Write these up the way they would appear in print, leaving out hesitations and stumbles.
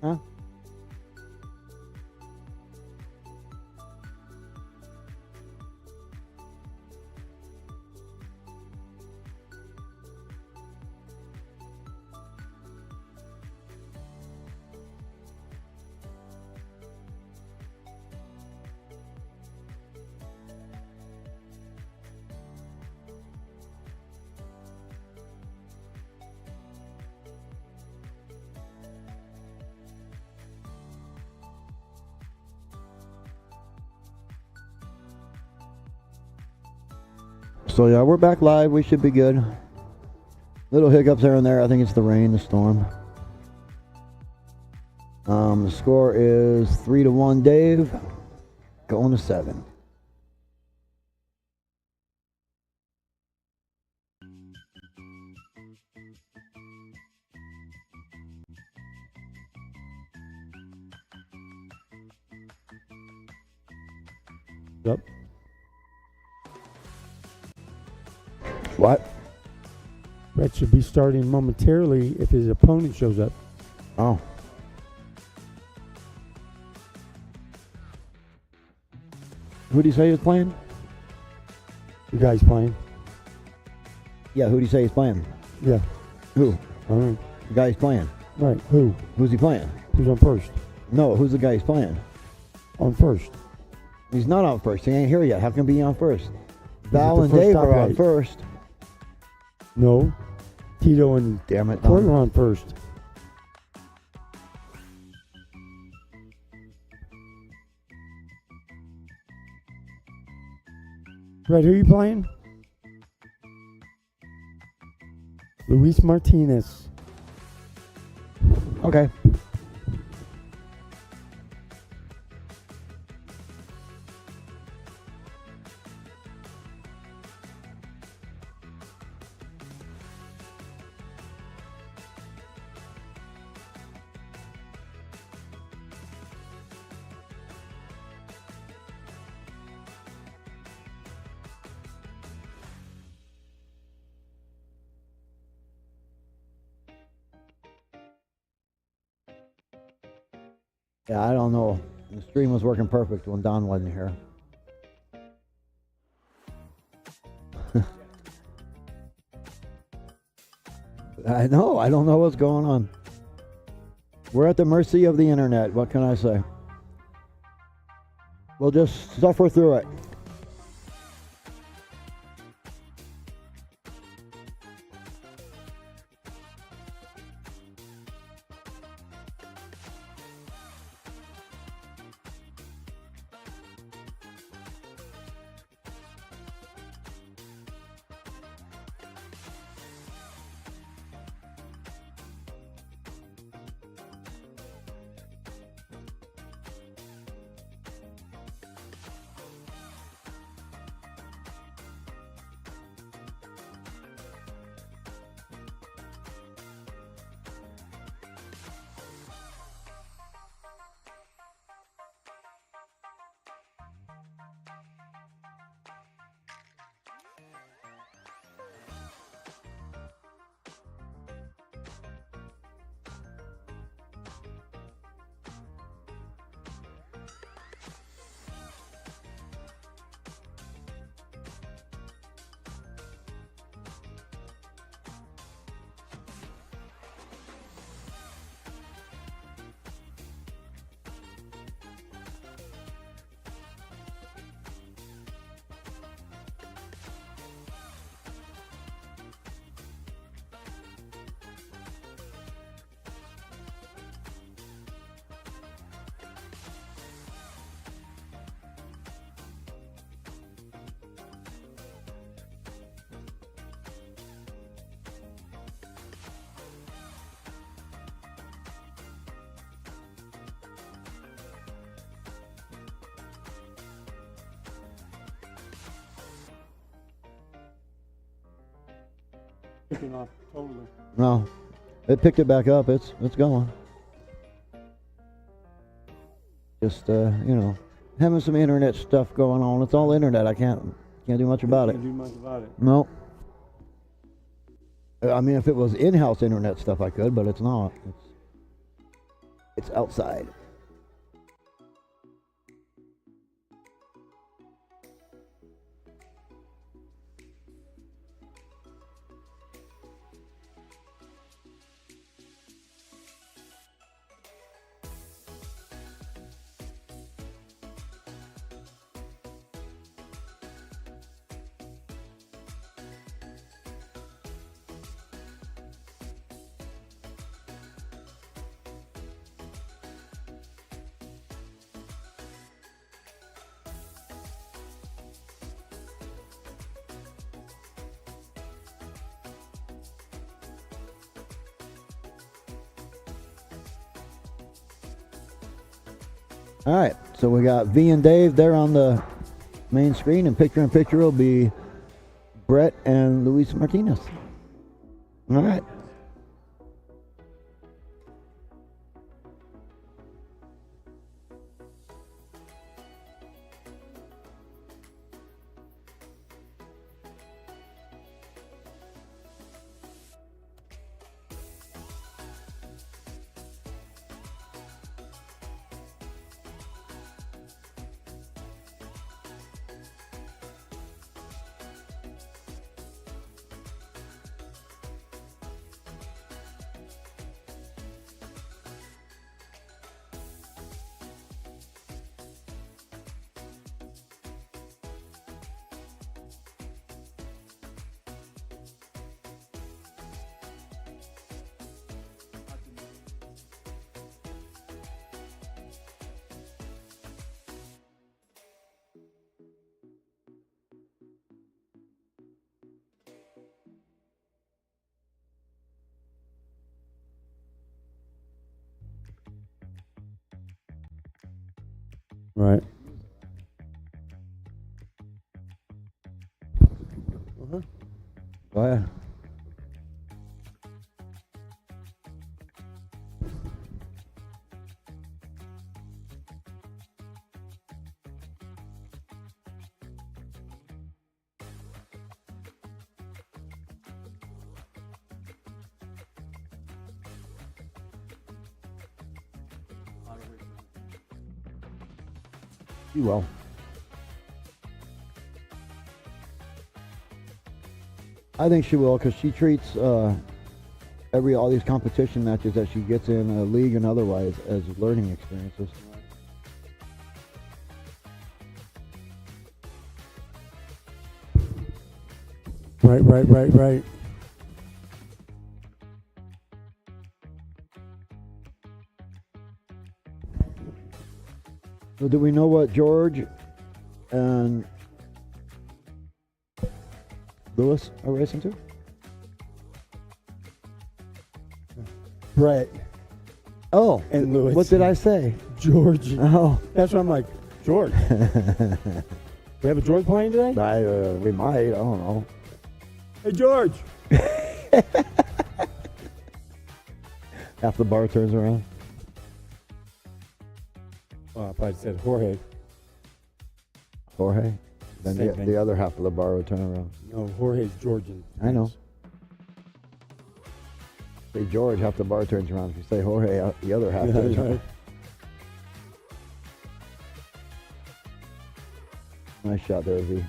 Huh? So yeah, we're back live. We should be good. Little hiccups here and there. I think it's the rain, the storm. The score is 3-1 Dave, going to 7. Yep. What? Brett should be starting momentarily if his opponent shows up. Oh. Who do you say is playing? The guy's playing. Yeah, who do you say he's playing? Yeah. Who? All right. The guy he's playing. Right. Who? Who's he playing? Who's on first? No, who's the guy he's playing? On first. He's not on first. He ain't here yet. How can he be on first? Val and first Dave are on upright? first. No. Tito and Damn it. Corey are on first. Brett, who are you playing? Luis Martinez. Okay. Yeah, I don't know. The stream was working perfect when Don wasn't here. I know. I don't know what's going on. We're at the mercy of the internet. What can I say? We'll just suffer through it. Picking off totally. No, it picked it back up. It's going. Just you know, having some internet stuff going on. It's all internet. I can't do much about it. Can't do much about it. No. I mean, if it was in-house internet stuff, I could, but it's not. It's outside. All right, so we got V and Dave there on the main screen, and picture in picture will be Brett and Luis Martinez. All right. Right. Go ahead. You will. I think she will, because she treats all these competition matches that she gets in a league and otherwise as learning experiences. Right. So do we know what George and Lewis are racing to? Brett Oh, and Lewis. what did I say? George. Oh, That's what I'm like, George. We have a George playing today? we might. I don't know. Hey, George. Half the bar turns around. Oh, if I said Jorge. Jorge. Then Same thing. the other half of the bar would turn around. No, Jorge's Georgian. I know. Say George, half the bar turns around. If you say Jorge, the other half turns around. Nice shot there, V.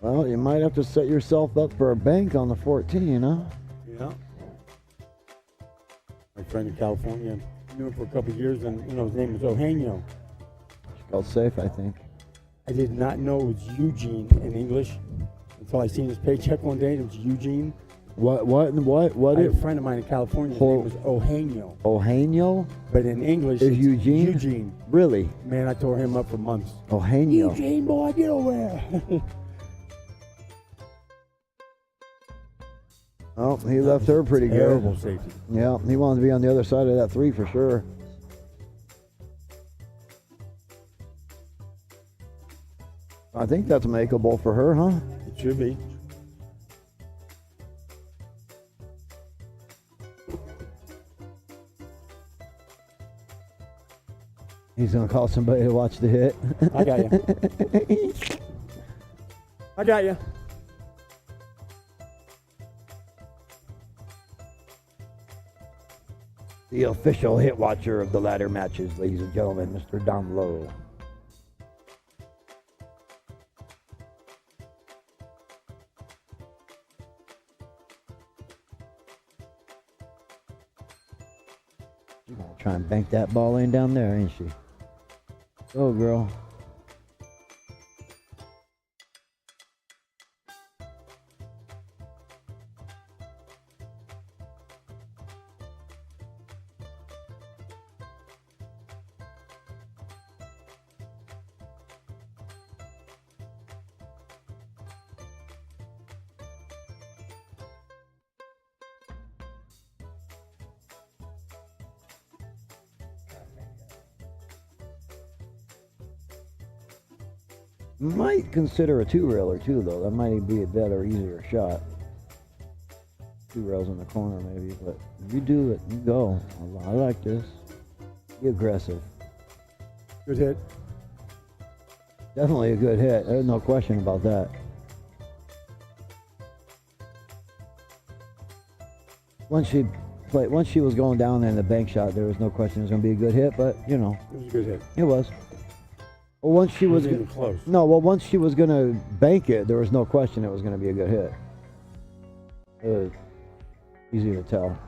Well, you might have to set yourself up for a bank on the 14, huh? Yeah. My friend in California, knew him for a couple of years, and his name was Eugenio. It's called safe, I think. I did not know it was Eugene in English until I seen his paycheck one day. It was Eugene. What I had a friend of mine in California. His name was Eugenio. Eugenio? But in English, Is it's Eugene? Eugene. Really? Man, I tore him up for months. Eugenio. Eugene, boy, get over there. Oh, he left her pretty Terrible good. safety. Yeah, he wanted to be on the other side of that 3 for sure. I think that's makeable for her, huh? It should be. He's gonna call somebody to watch the hit. I got you. I got you. The official hit watcher of the ladder matches, ladies and gentlemen, Mr. Don Lowe. She's gonna try and bank that ball in down there, ain't she? Go, girl. Might consider a two-railer too, though. That might be a better, easier shot. Two rails in the corner, maybe. But if you do it, you go. I like this. Be aggressive. Good hit. Definitely a good hit. There's no question about that. Once she was going down in the bank shot, there was no question it was going to be a good hit. But you know, It was a good hit. it was. Well, once she was Even close. once she was gonna bank it, there was no question it was gonna be a good hit. It was easy to tell.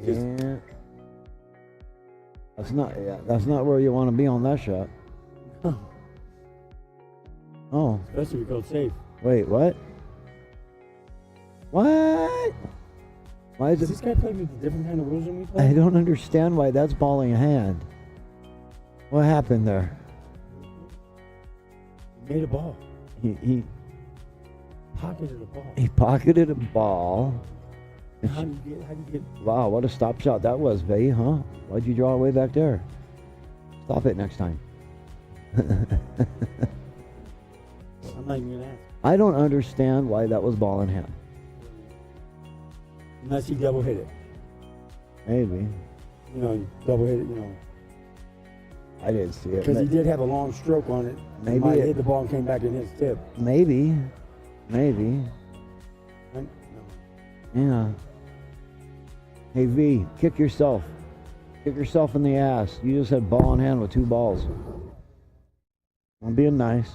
Just- Yeah. That's not where you want to be on that shot. Oh, Especially if you go safe. wait, what? What? Why is Does it? this guy play with a different kind of rules than we play? I don't understand why that's ball in hand. What happened there? He made a ball. He Pocketed a ball. pocketed a ball. And How do you get? Wow, what a stop shot that was, Vay, huh? Why'd you draw it way back there? Stop it next time. I'm not even gonna ask. I don't understand why that was ball in hand. Unless he double hit it. Maybe. You know, double hit it. You know, I didn't see it. because he did have a long stroke on it. Maybe He might it- hit the ball and came back in his tip. Maybe. No. Yeah. Hey, V, kick yourself. Kick yourself in the ass. You just had ball in hand with two balls. I'm being nice.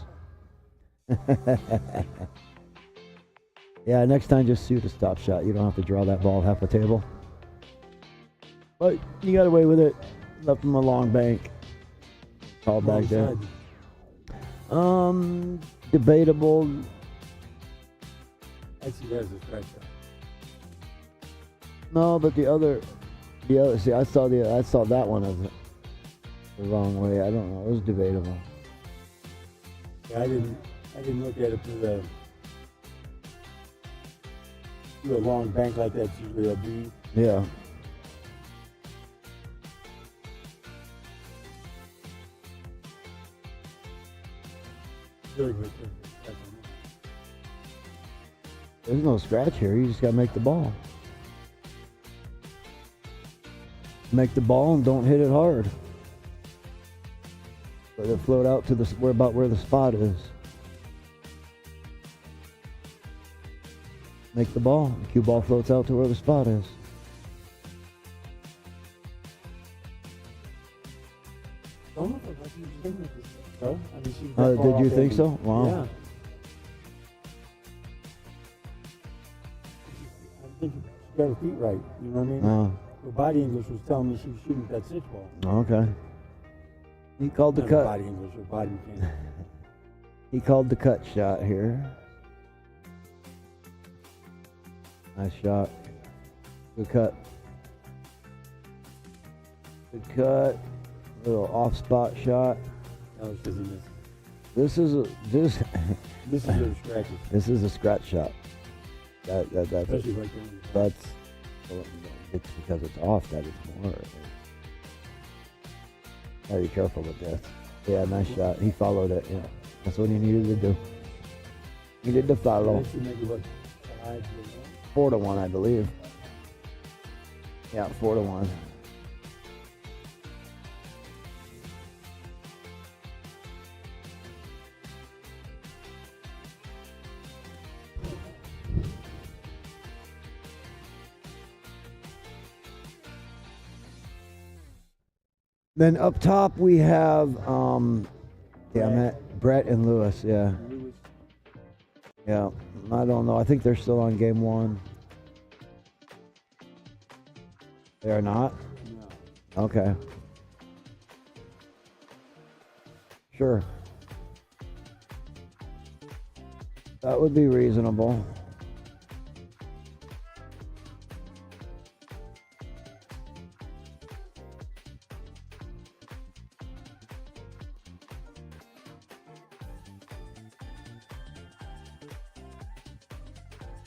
Yeah, next time just shoot a stop shot. You don't have to draw that ball half a table. But you got away with it. Left him a long bank. Called back there. Wrong Debatable. side. I see that as a strike shot. No, but the other. See, I saw that one as the wrong way. I don't know. It was debatable. Yeah, I didn't look at it to a long bank like that's usually a B. Yeah. Really good. There's no scratch here. You just gotta make the ball. Make the ball and don't hit it hard. Let it float out to about where the spot is. Make the ball. The cue ball floats out to where the spot is. Don't know if I can with this. So, I mean, she's that far Did you off think there. so? Wow. Yeah. I think she got her feet right. You know what I mean? Oh, Her body English was telling me she was shooting that 6 ball. okay. He called the Not her cut. body English, her body mechanics. He called the cut shot here. Nice shot. Good cut. Good cut. Little off spot shot. That was because he missed. This is This is her scratches. this is a scratch shot. Especially right there. That's well, it's because it's off that it's more. Gotta be careful with this. Yeah, nice shot. He followed it. Yeah, that's what he needed to do. He needed to follow. That should make it what? 5 to 4-1, I believe. Yeah, 4-1. Then up top we have Brett and Lewis. Yeah, Lewis. yeah. I don't know. I think they're still on game 1. They are not. No. Okay. Sure. That would be reasonable.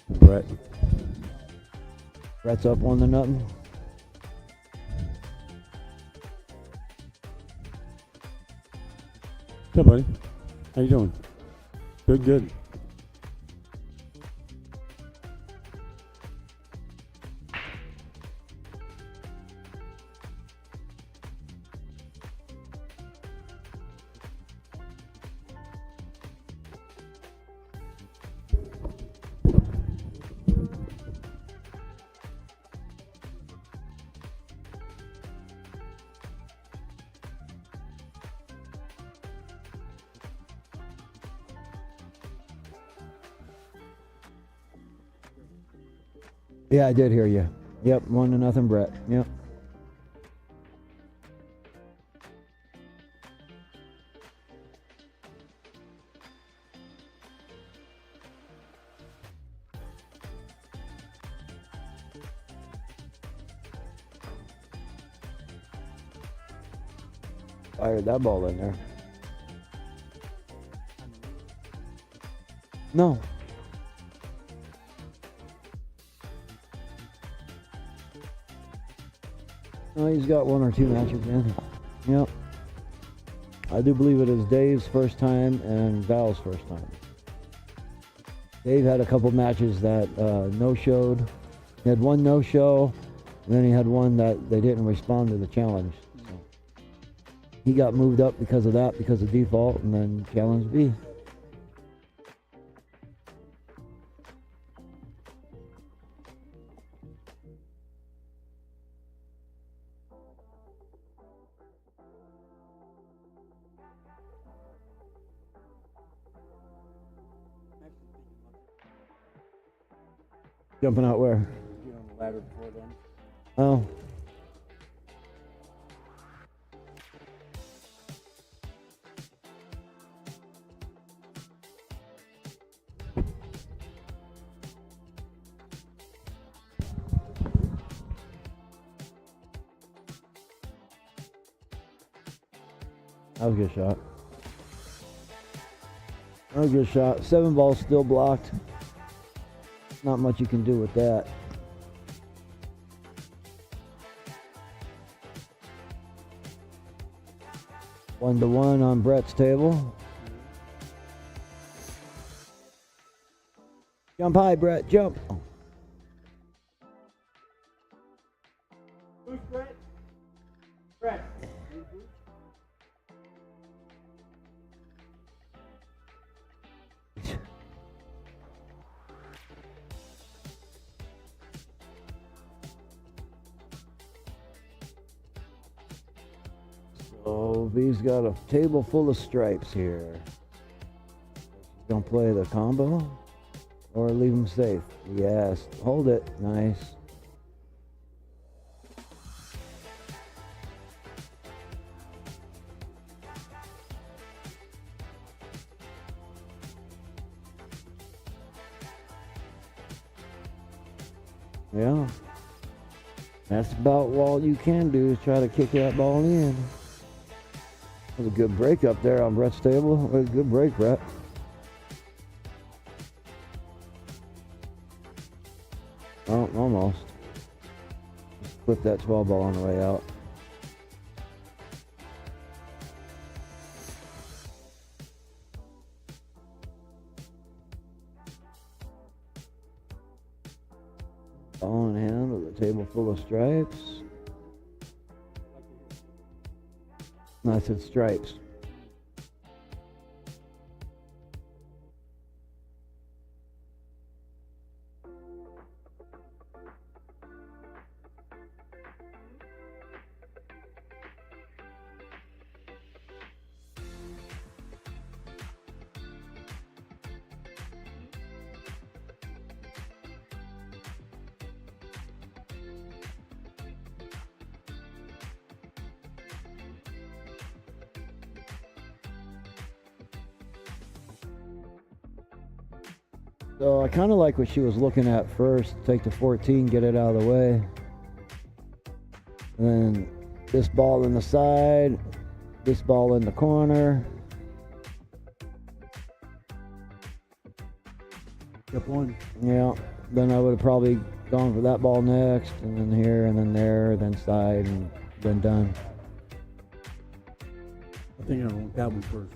Brett. Brett's up 1-0. Hey, buddy. How you doing? Good, good. Yeah, I did hear you. Yep, 1-0 Brett. Yep. Fired that ball in there. No. No, he's got 1 or 2 matches in. Yep. I do believe it is Dave's first time and Val's first time. Dave had a couple matches that no-showed. He had one no-show, and then he had one that they didn't respond to the challenge. So he got moved up because of that, because of default, and then challenge B. Jumping out where? Get on the ladder before then. Oh. That was a good shot. That was a good shot. 7 balls still blocked. Not much you can do with that. One to one on Brett's table. Jump high, Brett. Jump. Oh. Who's Brett? Brett. So V's got a table full of stripes here. She's gonna play the combo or leave him safe. Yes, hold it. Nice. Yeah. That's about all you can do is try to kick that ball in. That was a good break up there on Brett's table. That was a good break, Brett. Oh, almost. Just flip that 12 ball on the way out. Ball in hand with a table full of stripes. No, I said stripes. So I kind of like what she was looking at first. Take the 14, get it out of the way. And then this ball in the side, this ball in the corner. Kept one. Yeah. Then I would have probably gone for that ball next, and then here, and then there, then side, and then done. I think I want that one first.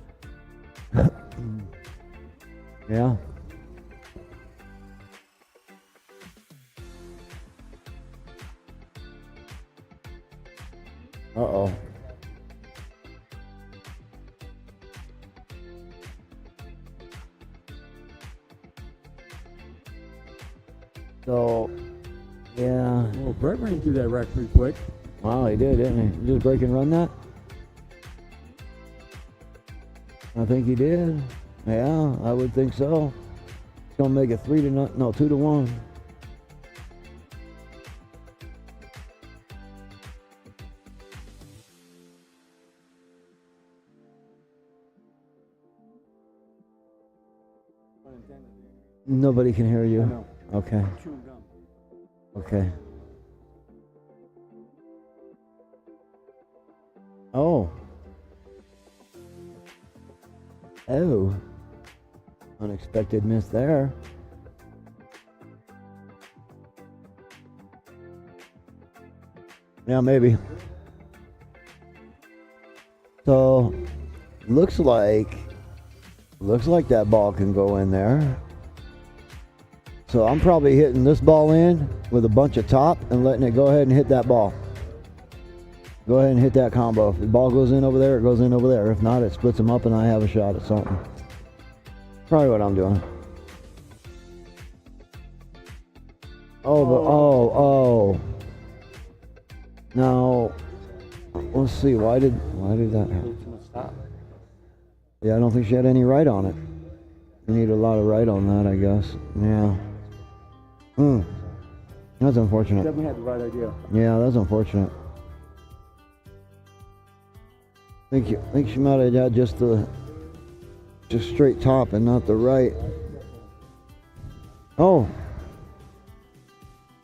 Yeah. Uh-oh. So, yeah. Well, Brett ran through that rack pretty quick. Wow, he did, didn't he? Just break and run that? I think he did. Yeah, I would think so. It's gonna make it 2 to 1. Nobody can hear you. No. Okay. Chewing gum. Okay. Oh. Oh. Unexpected miss there. Yeah, maybe. So, looks like that ball can go in there. So I'm probably hitting this ball in with a bunch of top and letting it go ahead and hit that ball. Go ahead and hit that combo. If the ball goes in over there, it goes in over there. If not, it splits them up and I have a shot at something. Probably what I'm doing. Oh. Now, let's see. Why did that happen? Yeah, I don't think she had any right on it. We need a lot of right on that, I guess. Yeah. That's unfortunate. Definitely had the right idea. Yeah, that's unfortunate. Think she might have had just straight top and not the right. Oh.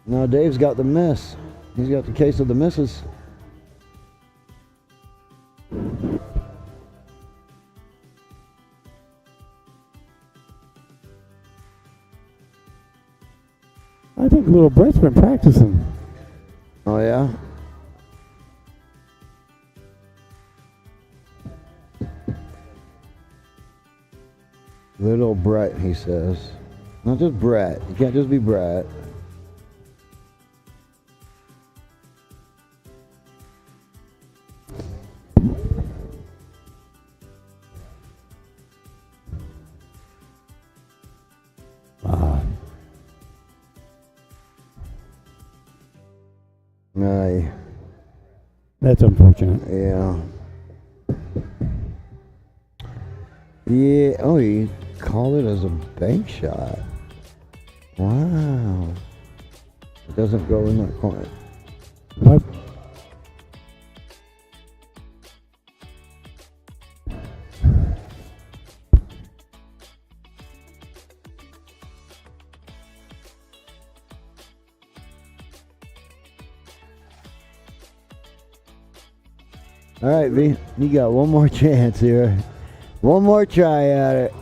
Now Dave's got the miss. He's got the case of the misses. I think little Brett's been practicing. Oh yeah? Little Brett, he says. Not just Brett. You can't just be Brett. Aye. That's unfortunate. Yeah. Yeah. Oh, he called it as a bank shot. Wow. It doesn't go in that corner. What? All right, V. You got one more chance here. One more try at it.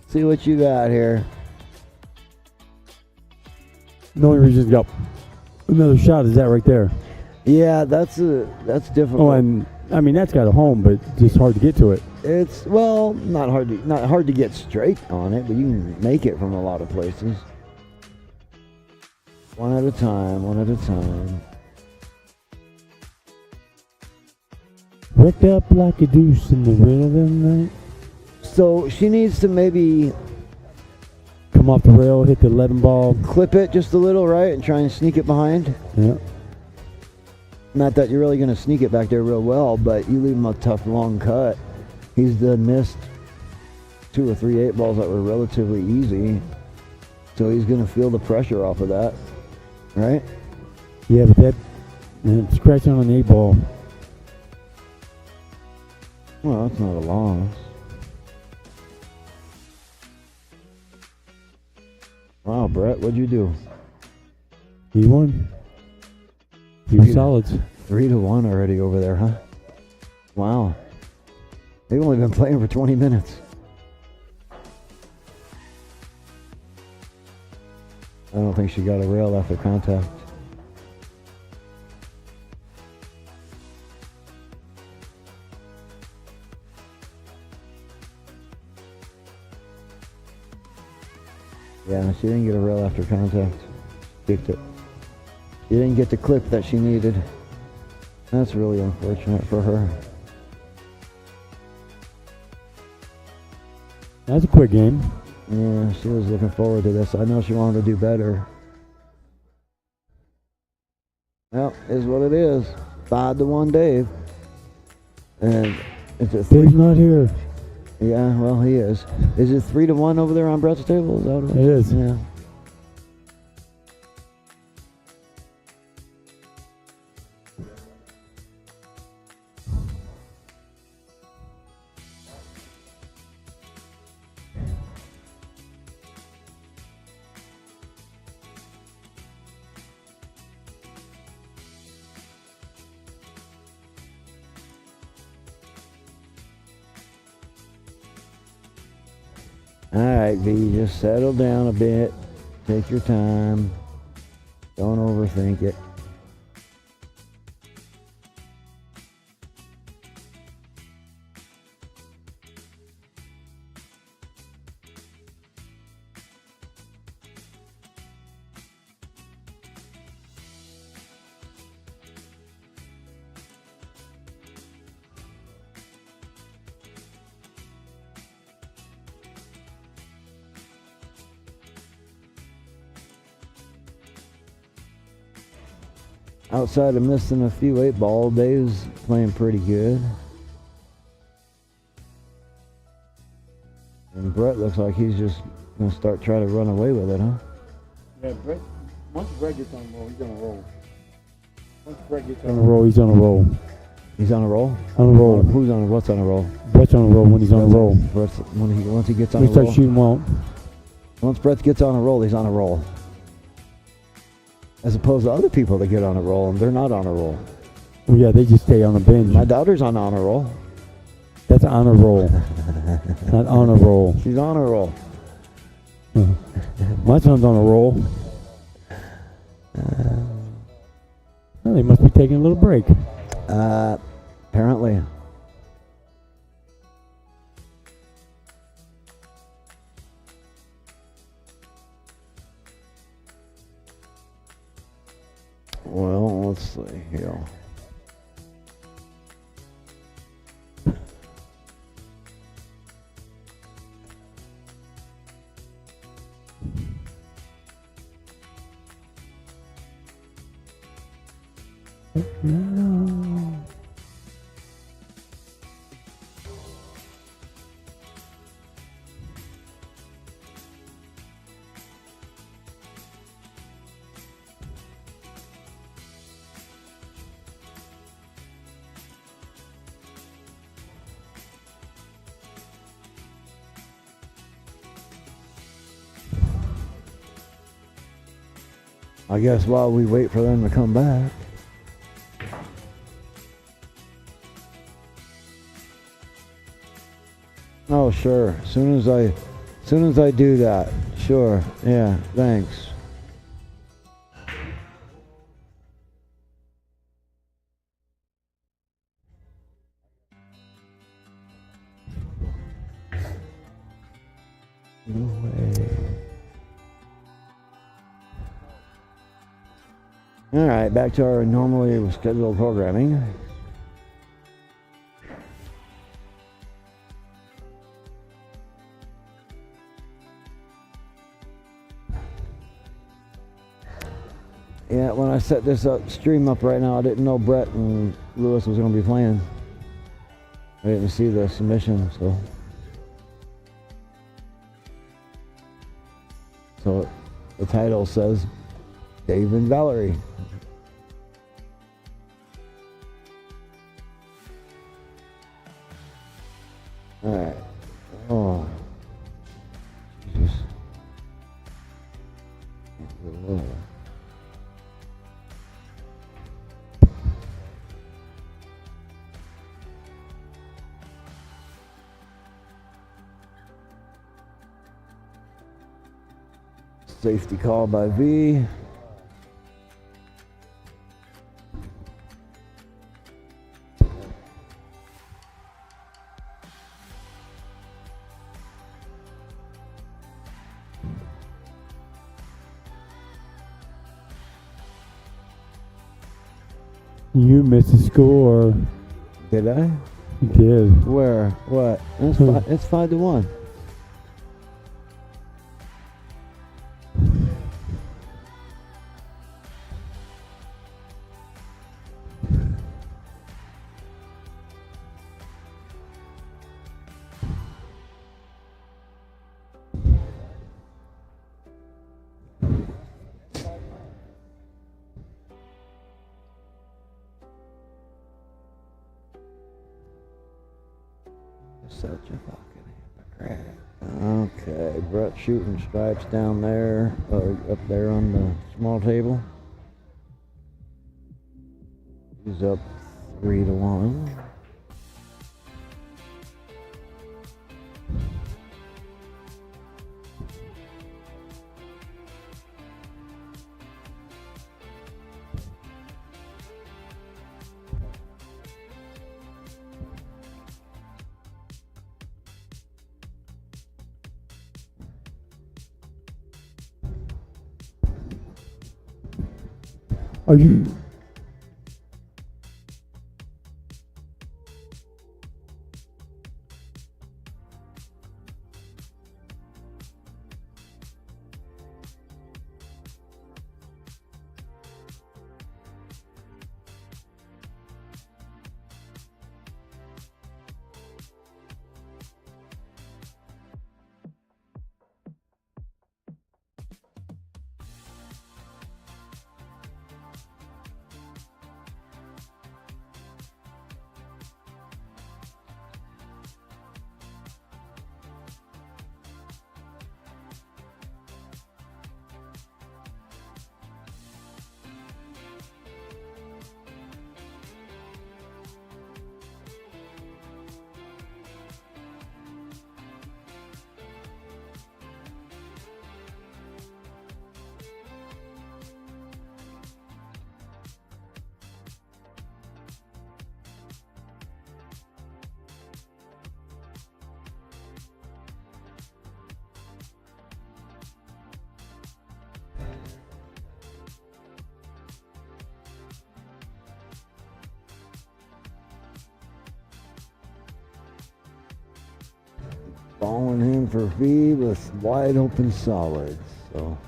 See what you got here. The only reason he's got another shot is that right there. Yeah, that's difficult. Oh, and I mean that's got a home, but just hard to get to it. It's not hard to get straight on it, but you can make it from a lot of places. One at a time. Wrecked up like a deuce in the middle of the night. So she needs to maybe Come off the rail, hit the 11 ball. clip it just a little, right, and try and sneak it behind. Yeah. Not that you're really going to sneak it back there real well, but you leave him a tough long cut. He's done missed 2 or 3 8-balls that were relatively easy, so he's going to feel the pressure off of that, right? Yeah, but that scratching on the 8-ball. Well, that's not a loss. Wow, Brett, what'd you do? He won. He was solids. 3-1 already over there, huh? Wow. They've only been playing for 20 minutes. I don't think she got a rail after contact. Yeah, she didn't get a rail after contact. Kicked it. She didn't get the clip that she needed. That's really unfortunate for her. That's a quick game. Yeah, she was looking forward to this. I know she wanted to do better. Well, is what it is. 5-1 Dave. And it's a Dave's not here. Yeah, well, he is. Is it 3-1 over there on Brett's table? Is that what It is. Yeah. All right, V, just settle down a bit. Take your time. Don't overthink it. Outside of missing a few 8-ball, Dave's playing pretty good. And Brett looks like he's just going to start trying to run away with it, huh? Yeah, Brett. Once Brett gets on a roll, he's on a roll. Once Brett gets on a roll, he's on a roll. He's on a roll? On a roll. Who's on? What's on a roll? Brett's on a roll when he's on a roll. Once he gets on We a start roll. shooting well. Once Brett gets on a roll, he's on a roll. As opposed to other people that get on a roll and they're not on a roll. Well, yeah, they just stay on a bench. My daughter's on a roll. That's on a roll. Not on a roll. She's on a roll. My son's on a roll. Well, they must be taking a little break. Apparently. Well, let's see here. I guess while we wait for them to come back. Oh, sure. Soon as I do that. Sure. Yeah, thanks. No way. All right, back to our normally scheduled programming. Yeah, when I set this stream up right now, I didn't know Brett and Lewis was going to be playing. I didn't see the submission, so the title says Dave and Valerie. All right. Oh, Jesus. Safety call by V. You missed the score. Did I? You did. Where? What? It's 5-1. Such a fucking hypocrite. Okay, Brett shooting stripes down there, up there on the small table. He's up 3-1. Are you? Falling in for V with wide open solids. So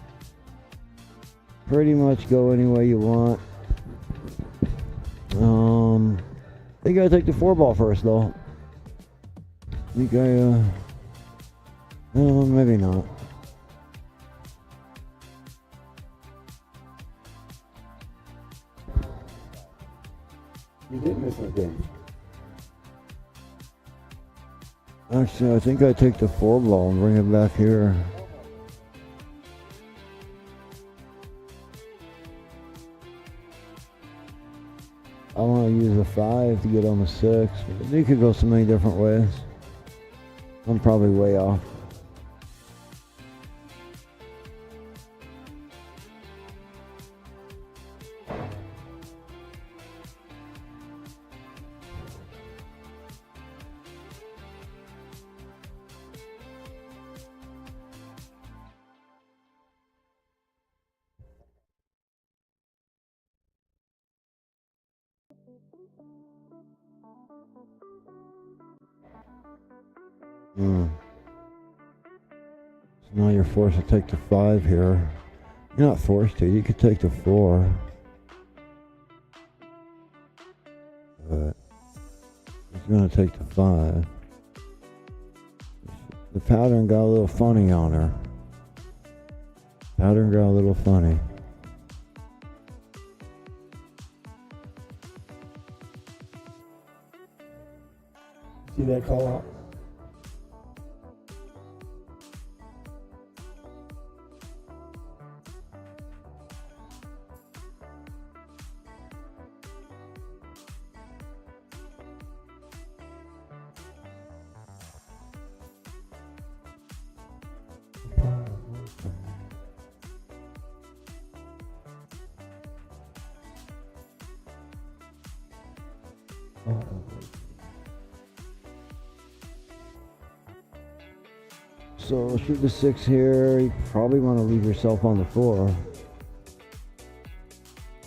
pretty much go any way you want. I think I take the 4-ball first though. I think maybe not. You did miss a game. Actually, I think I take the 4-ball and bring it back here. I want to use a 5 to get on the 6. You could go so many different ways. I'm probably way off. So now you're forced to take the 5 here. You're not forced to. You could take the 4. But he's going to take the 5. The pattern got a little funny on her. Pattern got a little funny. See that call out? So shoot the 6 here. You probably want to leave yourself on the 4.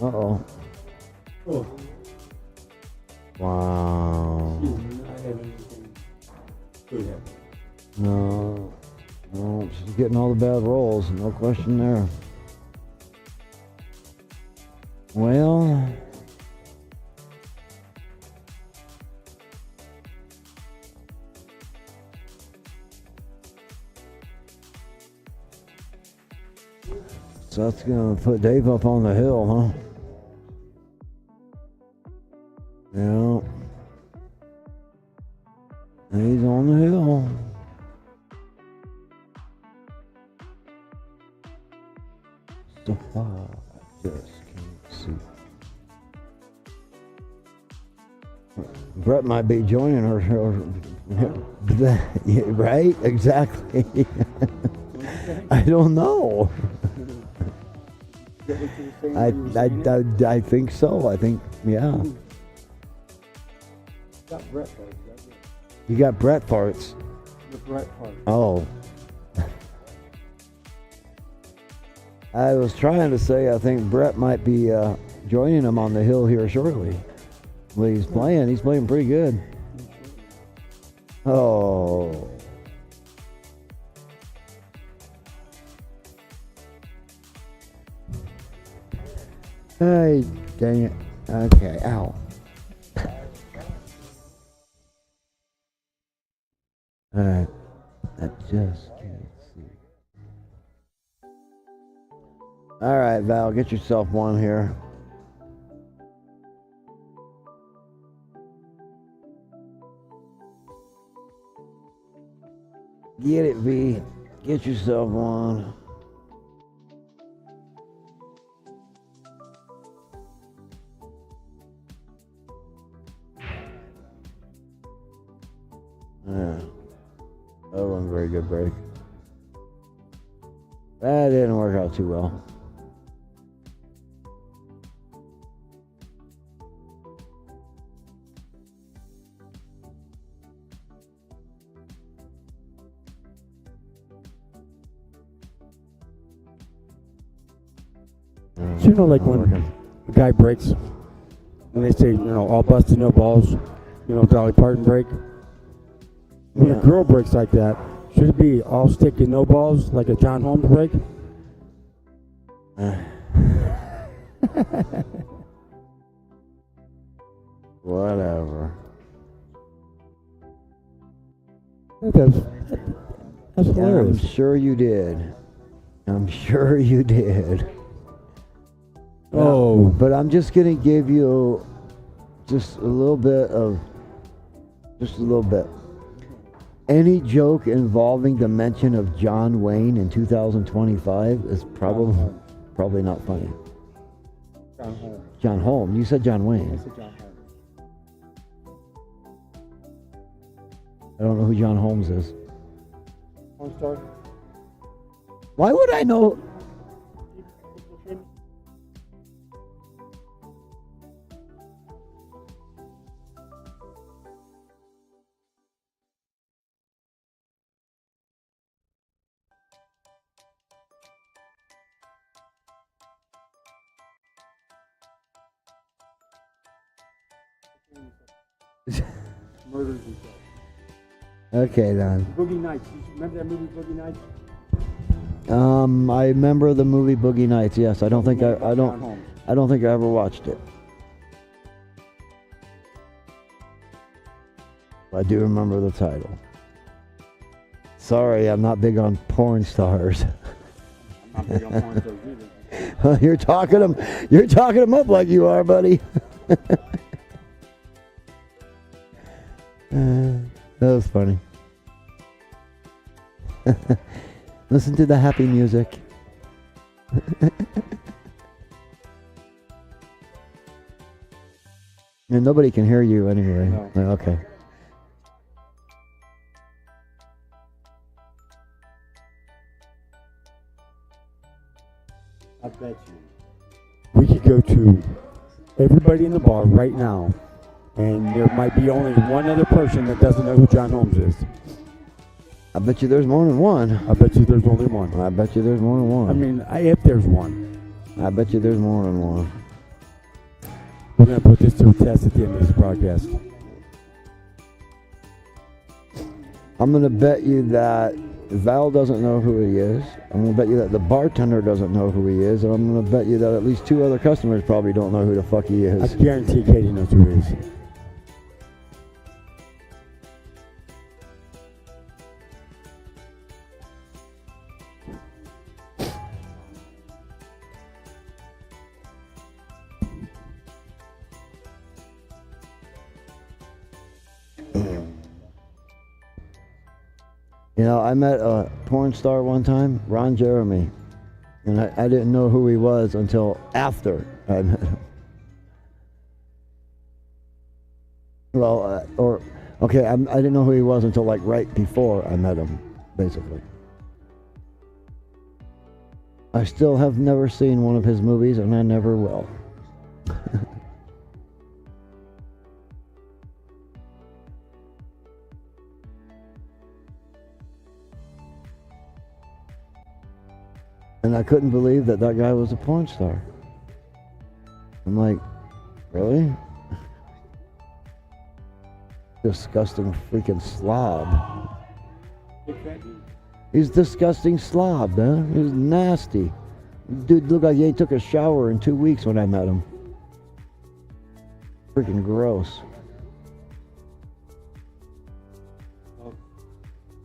Uh-oh. Oh. Wow. I have anything good happen. No. No, she's getting all the bad rolls. No question there. Well... So that's gonna put Dave up on the hill, huh? Yeah. He's on the hill. So far, I just can't see. Brett might be joining her. Yeah, right? Exactly. I don't know. I think so. I think, yeah. Got Brett farts. You got Brett farts. The Brett farts. Oh. I was trying to say I think Brett might be joining him on the hill here shortly. Well, he's playing pretty good. Oh. Hey, dang it. Okay, ow. Alright. I just can't see. Alright, Val, get yourself one here. Get it, V. Get yourself one. Yeah. That wasn't a very good break. That didn't work out too well. So you know, like when a guy breaks, and they say, all busted, no balls, Dolly Parton break. When a girl breaks like that, should it be all stick and no balls, like a John Holmes break? Whatever. That's hilarious. I'm sure you did. I'm sure you did. Oh. But I'm just going to give you just a little bit. Any joke involving the mention of John Wayne in 2025 is probably not funny. John Holmes. John Holmes. You said John Wayne. I said John Holmes. I don't know who John Holmes is. One star. Why would I know? Murders himself. Okay, then. Boogie Nights. You remember that movie, Boogie Nights? I remember the movie Boogie Nights. Yes, I don't think I ever watched it. I do remember the title. Sorry, I'm not big on porn stars. I'm not big on porn stars either. You're talking them up like you are, buddy. That was funny. Listen to the happy music. And nobody can hear you anyway. No. Okay. I bet you. We could go to everybody in the bar right now And there might be only one other person that doesn't know who John Holmes is. I bet you there's more than one. I bet you there's only one. I bet you there's more than one. I mean, if there's one. I bet you there's more than one. We're going to put this to a test at the end of this broadcast. I'm going to bet you that Val doesn't know who he is. I'm going to bet you that the bartender doesn't know who he is. And I'm going to bet you that at least 2 other customers probably don't know who the fuck he I is. guarantee Katie knows who he is. You know, I met a porn star one time, Ron Jeremy, and I didn't know who he was until after I met him. Well, I didn't know who he was until like right before I met him, basically. I still have never seen one of his movies, and I never will. And I couldn't believe that guy was a porn star. I'm like, really? Disgusting freaking slob. He's a disgusting slob, man. He's nasty. Dude looked like he ain't took a shower in 2 weeks when I met him. Freaking gross. Well,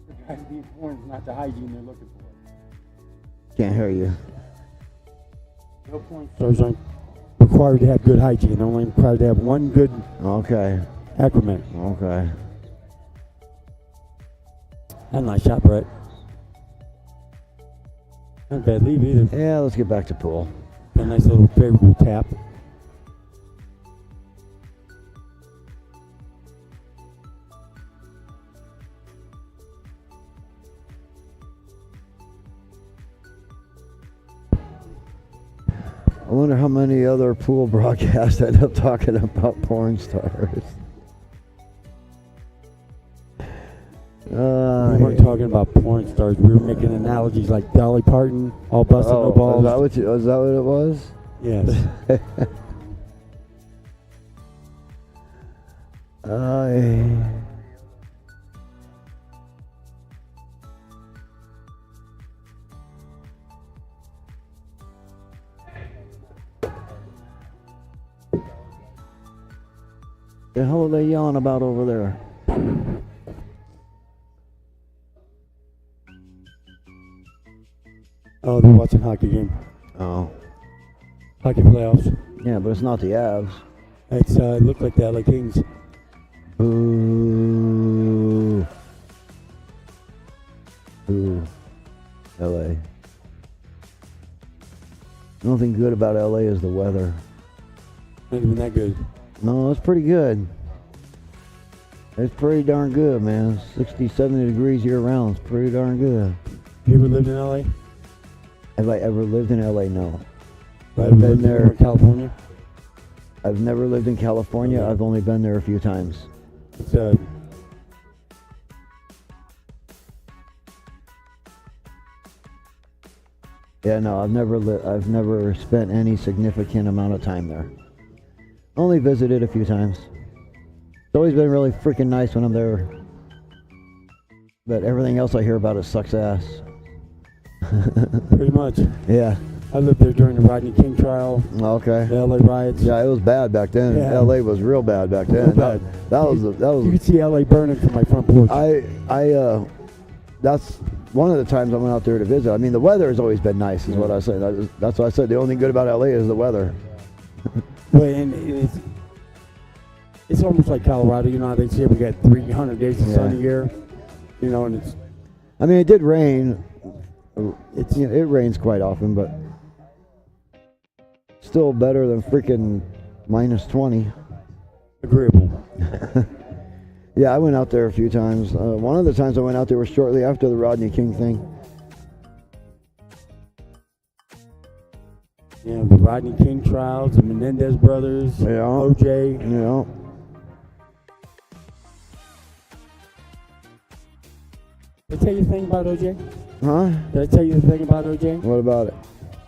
the guy being porn is not the hygiene they're looking for. Can't hear you. No porn stars aren't required to have good hygiene. They're only required to have one good Okay. acclimate. Okay. That's a nice shot, Brett. Not a bad leave either. Yeah, let's get back to pool. A nice little favorable tap. I wonder how many other pool broadcasts end up talking about porn stars. We weren't talking about porn stars. We were making analogies like Dolly Parton, all busted, no balls. Is that what it was? Yes. The hell are they yelling about over there? Oh, they're watching hockey game. Oh. Hockey playoffs. Yeah, but it's not the Avs. It's it looked like the LA Kings. Boo. Boo. LA. The only thing good about LA is the weather. Not even that good. No, it's pretty good. It's pretty darn good, man. 60, 70 degrees year round. It's pretty darn good. You ever lived in LA? Have I ever lived in LA? No. Right, I've been there. In California? I've never lived in California. Okay. I've only been there a few times. It's Yeah, no, I've never spent any significant amount of time there. Only visited a few times. It's always been really freaking nice when I'm there. But everything else I hear about it sucks ass. pretty much. Yeah. I lived there during the Rodney King trial, Okay. the LA riots. Yeah, it was bad back then. Yeah. LA was real bad back then. Real bad. That was You could see LA burning from my front porch. That's one of the times I went out there to visit. I mean, the weather has always been nice, is what I said. That's what I said. The only thing good about LA is the weather. But and it's almost like Colorado. You know how they say we got 300 days of sun a year. You know, and it's. I mean, it did rain. It rains quite often, but still better than freaking minus 20. Agreeable. Yeah, I went out there a few times. One of the times I went out there was shortly after the Rodney King thing. Yeah, the Rodney King trials, the Menendez brothers, Yeah. OJ. Yeah. tell you the thing about OJ? Huh? Did I tell you the thing about OJ? What about it?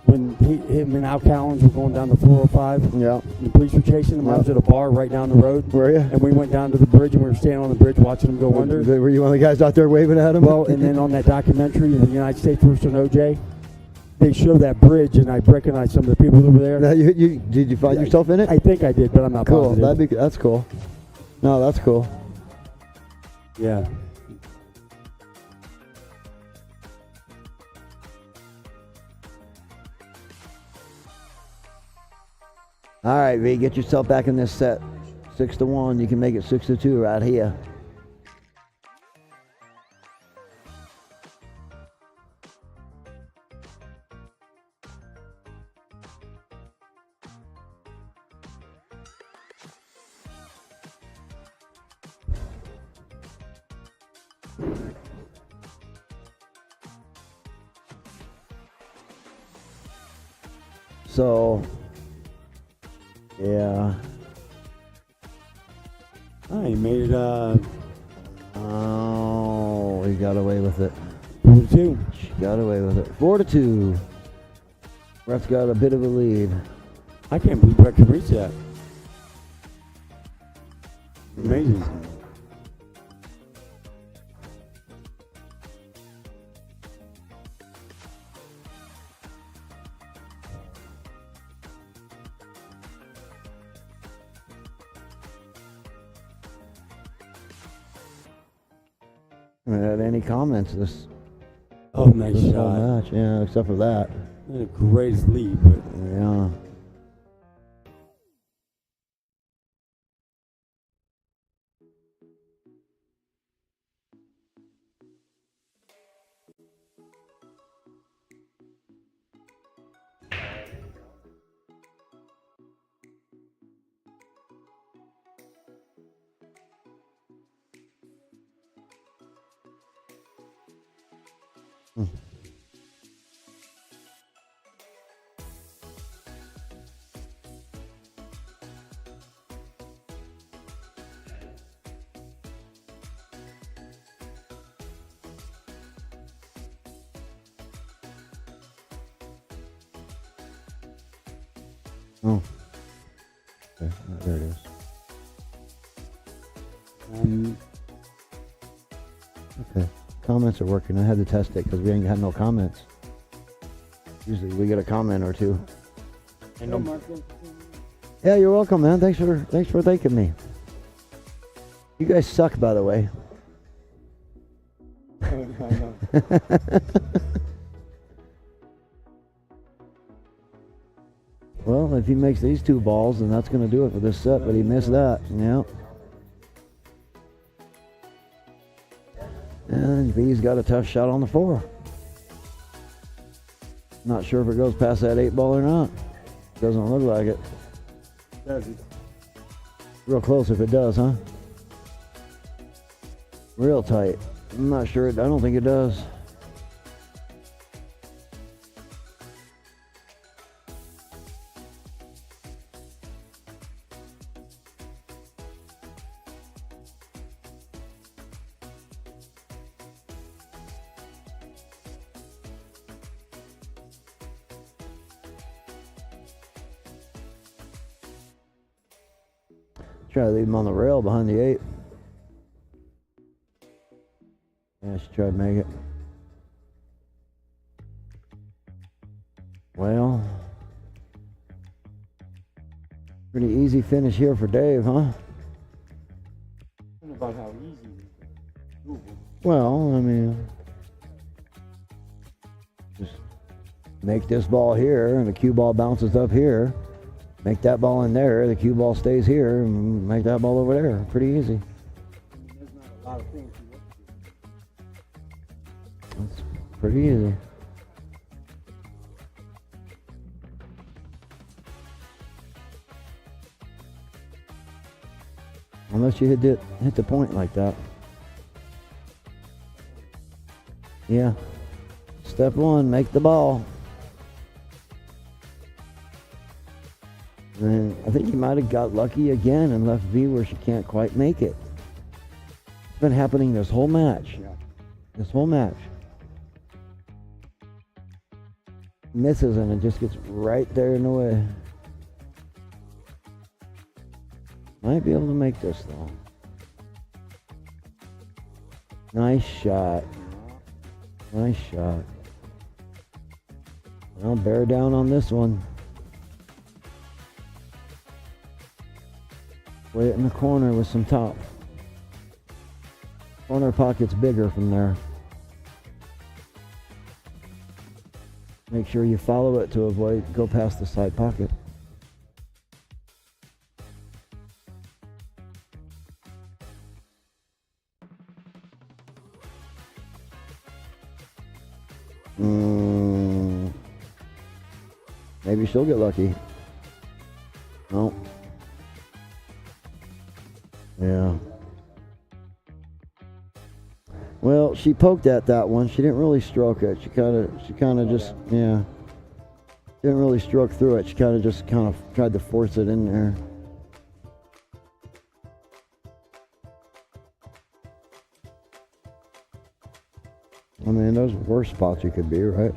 When him and Al Callens were going down the 405, Yeah. the police were chasing them. I was at a bar right down the road. Were you? And we went down to the bridge, and we were standing on the bridge watching them go under. Were you one of the guys out there waving at him? Well, and then on that documentary, the United States versus OJ, they show that bridge, and I recognized some of the people that were there. Now, did you find yourself in it? I think I did, but I'm not Cool. positive. That's cool. No, that's cool. Yeah. All right, V, get yourself back in this set. 6-1. You can make it 6-2 right here. So, yeah. Oh, he made it Oh, he got away with it. 4-2. Got away with it. 4-2. Ref's got a bit of a lead. I can't believe Brett can reach that. Amazing. I haven't had any comments this Oh, nice whole shot. match. Yeah, except for that. The greatest lead, but Yeah. Oh. Okay, there it is. Okay. Comments are working. I had to test it because we ain't had no comments. Usually we get a comment or two. Yeah, you're welcome, man. Thanks for thanking me. You guys suck, by the way. Well, if he makes these two balls, then that's going to do it for this set, but he missed that. Yeah. And V's got a tough shot on the 4. Not sure if it goes past that 8 ball or not. Doesn't look like it. does it? Real close if it does, huh? Real tight. I'm not sure. I don't think it does. Try to leave him on the rail behind the 8. Yeah, I should try to make it. Well, pretty easy finish here for Dave, huh? About how easy it is. Well, I mean, just make this ball here, and the cue ball bounces up here. Make that ball in there, the cue ball stays here, and make that ball over there. Pretty easy. There's not a lot of things you want to do. That's pretty easy. Unless you hit the point like that. Yeah. Step 1, make the ball. And I think he might have got lucky again and left V where she can't quite make it. It's been happening this whole match. Yeah. This whole match. Misses and it just gets right there in the way. Might be able to make this though. Nice shot. Nice shot. Well, bear down on this one. Way it in the corner with some top. Corner pocket's bigger from there. Make sure you follow it to avoid, go past the side pocket. Maybe she'll get lucky. No. Yeah. Well, she poked at that one. She didn't really stroke it. She kind of just, yeah. Didn't really stroke through it. She kind of tried to force it in there. I mean, those worse spots you could be, right?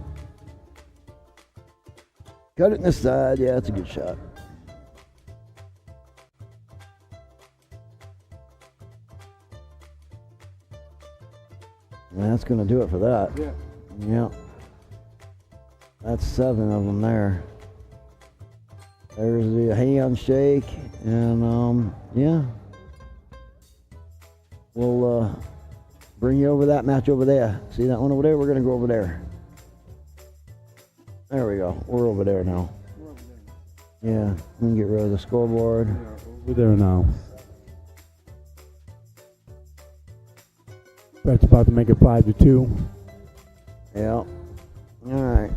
Cut it in the side. Yeah, that's a good shot. And that's going to do it for that. Yeah. Yeah. That's 7 of them there. There's the handshake. And, yeah. We'll bring you over that match over there. See that one over there? We're going to go over there. There we go. We're over there now. We're over there. Yeah. We can get rid of the scoreboard. We're there now. That's about to make it 5-2. Yeah. All right.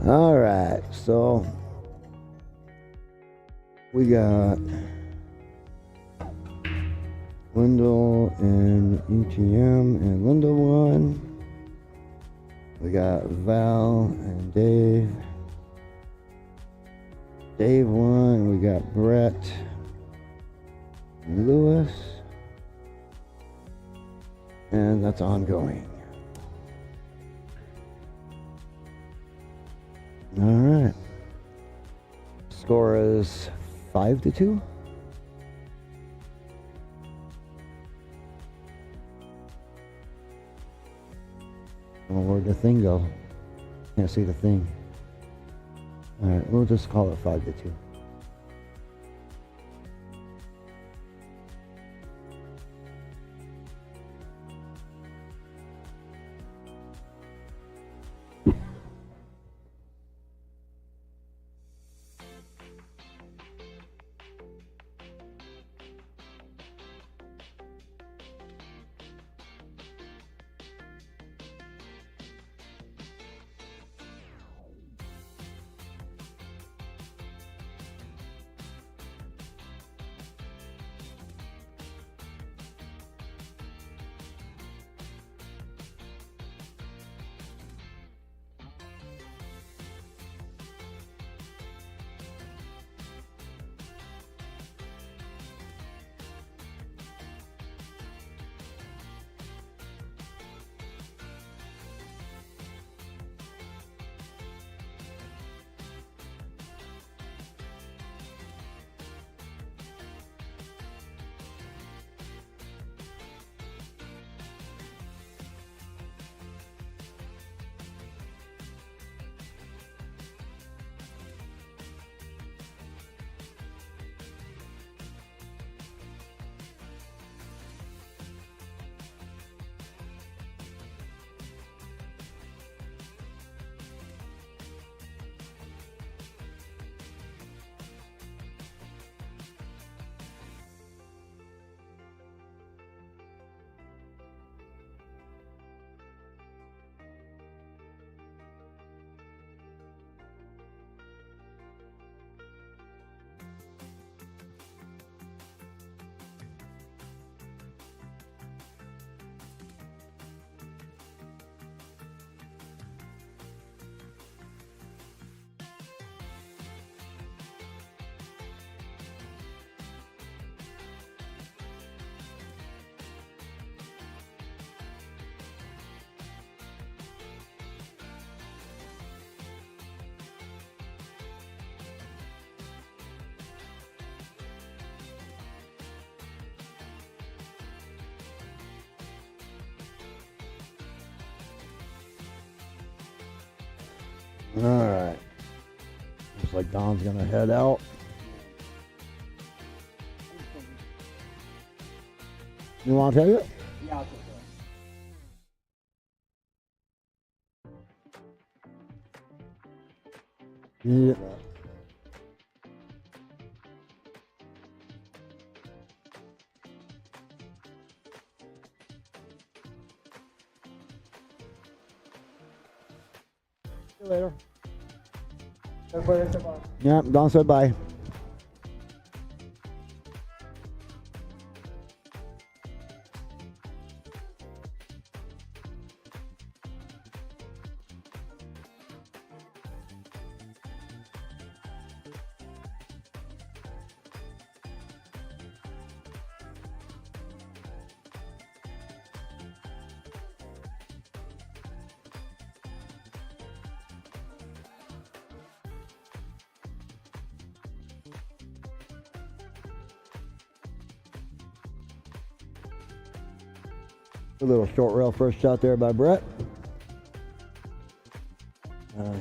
All right, so we got Wendell and ETM and Linda won. We got Val and Dave. Dave won. We got Brett and Lewis. And that's ongoing. All right. Score is 5-2. Oh, where'd the thing go? Can't see the thing. All right, we'll just call it 5-2. Alright. Looks like Don's gonna head out. You wanna take it? Yeah, I'll take Yeah. See you later. Yeah, Don said bye. A little short rail first shot there by Brett.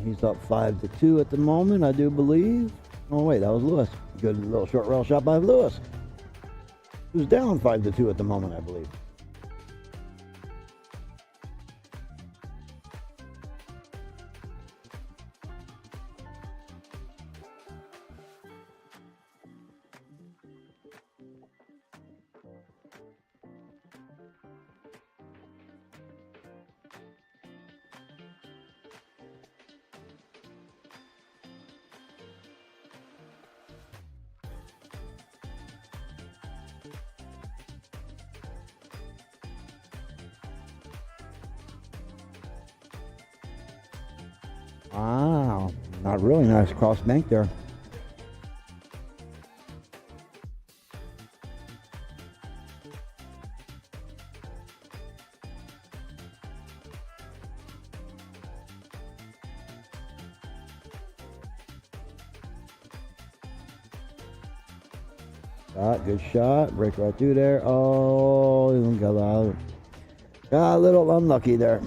He's up 5-2 at the moment, I do believe. Oh wait, that was Lewis. Good little short rail shot by Lewis, who's down 5-2 at the moment, I believe. Wow, not really nice cross bank there. Good shot, break right through there. Oh, even got a little unlucky there.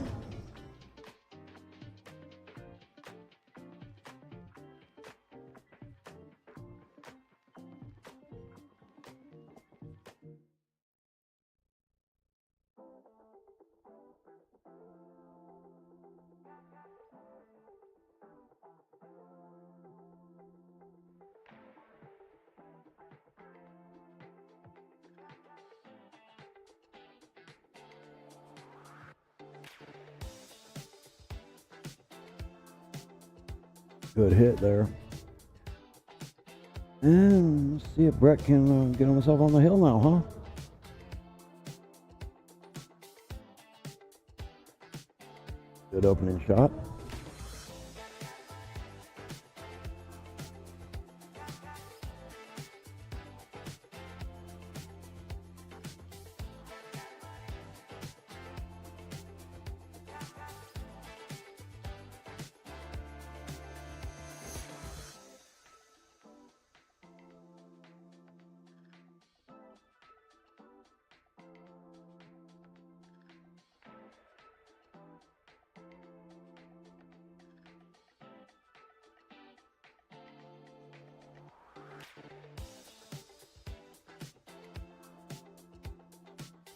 Good hit there. And let's see if Brett can get himself on the hill now, huh? Good opening shot.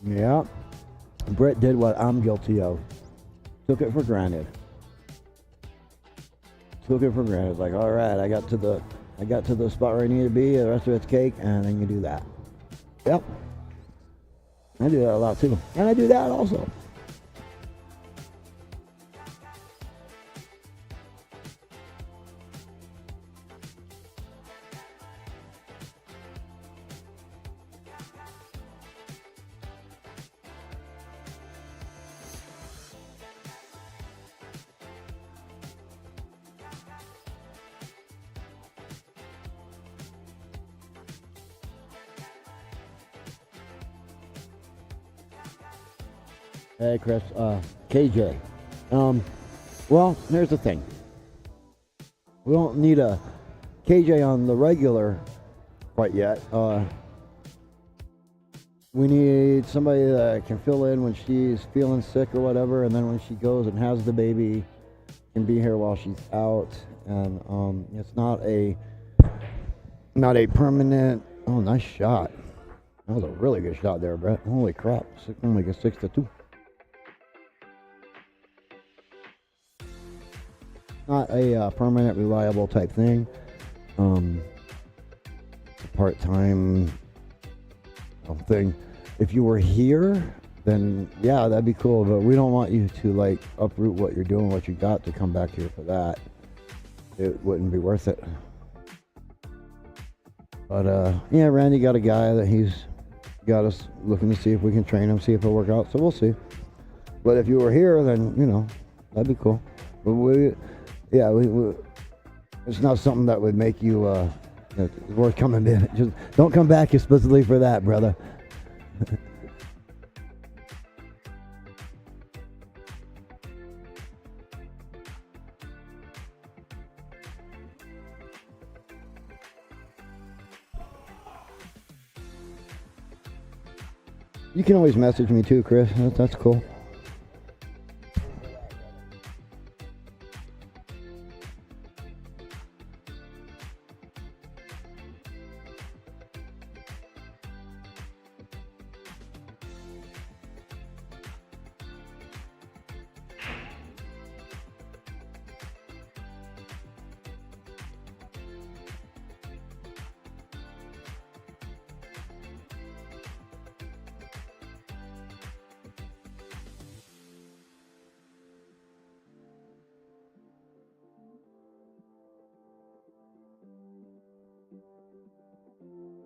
Yeah, Brett did what I'm guilty of. Took it for granted. Took it for granted. Like, all right, I got to the spot where I need to be. The rest of it's cake, and then you do that. Yep, I do that a lot too, and I do that also. Hey, Chris. KJ. Well, here's the thing. We don't need a KJ on the regular quite yet. We need somebody that can fill in when she's feeling sick or whatever, and then when she goes and has the baby, can be here while she's out, and it's not a permanent. Oh, nice shot. That was a really good shot there, Brett. Holy crap! Only a 6-2. Not a permanent, reliable type thing. It's a part-time thing. If you were here, then yeah, that'd be cool. But we don't want you to like uproot what you're doing, what you got, to come back here for that. It wouldn't be worth it. But yeah, Randy got a guy that he's got us looking to see if we can train him, see if it'll work out. So we'll see. But if you were here, then that'd be cool. But we it's not something that would make you worth coming in. Just don't come back explicitly for that, brother. You can always message me too, Chris. That's cool.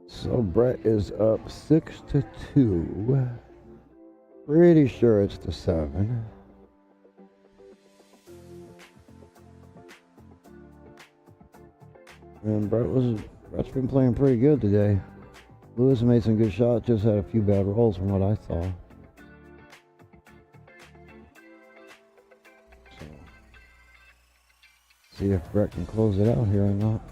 So Brett is up 6-2. Pretty sure it's the 7. And Brett's been playing pretty good today. Lewis made some good shots, just had a few bad rolls from what I saw. So, see if Brett can close it out here or not.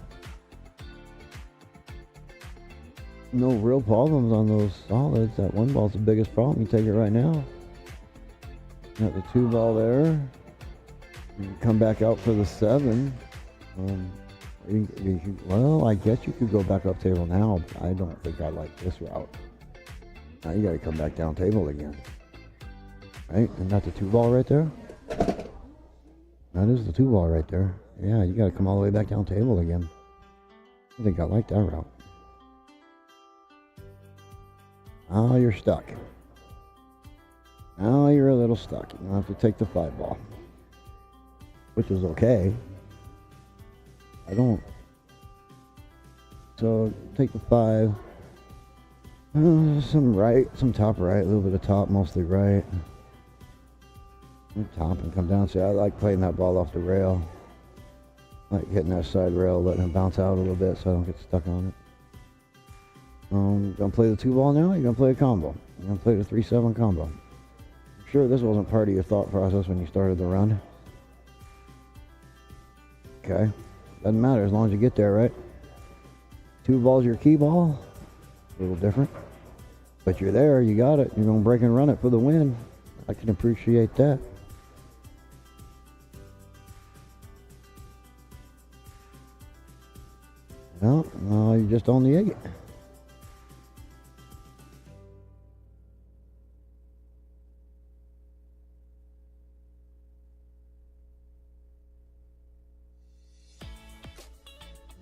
No real problems on those solids. That one ball's the biggest problem. You take it right now. Got the 2 ball there. You can come back out for the 7. Well, I guess you could go back up table now. But I don't think I like this route. Now you got to come back down table again. Right? And that's the 2 ball right there. That is the 2 ball right there. Yeah, you got to come all the way back down table again. I think I like that route. Now you're stuck. Now you're a little stuck. You have to take the 5 ball, which is okay. So take the 5. Some right, some top right, a little bit of top, mostly right. Top and come down. See, I like playing that ball off the rail. I like hitting that side rail, letting it bounce out a little bit so I don't get stuck on it. Gonna play the 2 ball now? You're gonna play a combo. You're gonna play the 3-7 combo. I'm sure this wasn't part of your thought process when you started the run. Okay. Doesn't matter as long as you get there, right? 2 balls your key ball. A little different. But you're there, you got it. You're gonna break and run it for the win. I can appreciate that. No, you just own the 8.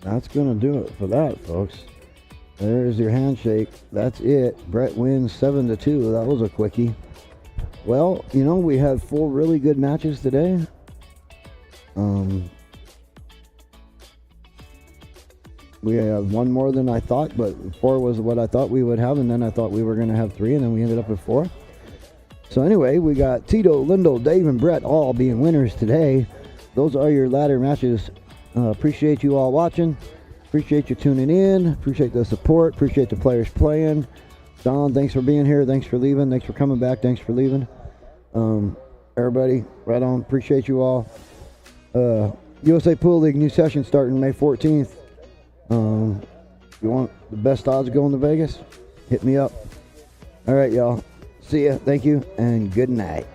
That's going to do it for that, folks. There's your handshake. That's it. Brett wins 7-2. That was a quickie. Well, we had 4 really good matches today. We had 1 more than I thought, but 4 was what I thought we would have, and then I thought we were going to have 3, and then we ended up with 4. So anyway, we got Tito, Lindo, Dave, and Brett all being winners today. Those are your ladder matches. Appreciate you all watching. Appreciate you tuning in. Appreciate the support. Appreciate the players playing. Don, thanks for being here. Thanks for leaving. Thanks for coming back. Thanks for leaving. Everybody, right on. Appreciate you all. USA Pool League new session starting May 14th. You want the best odds going to Vegas? Hit me up. All right, y'all. See ya. Thank you, and good night.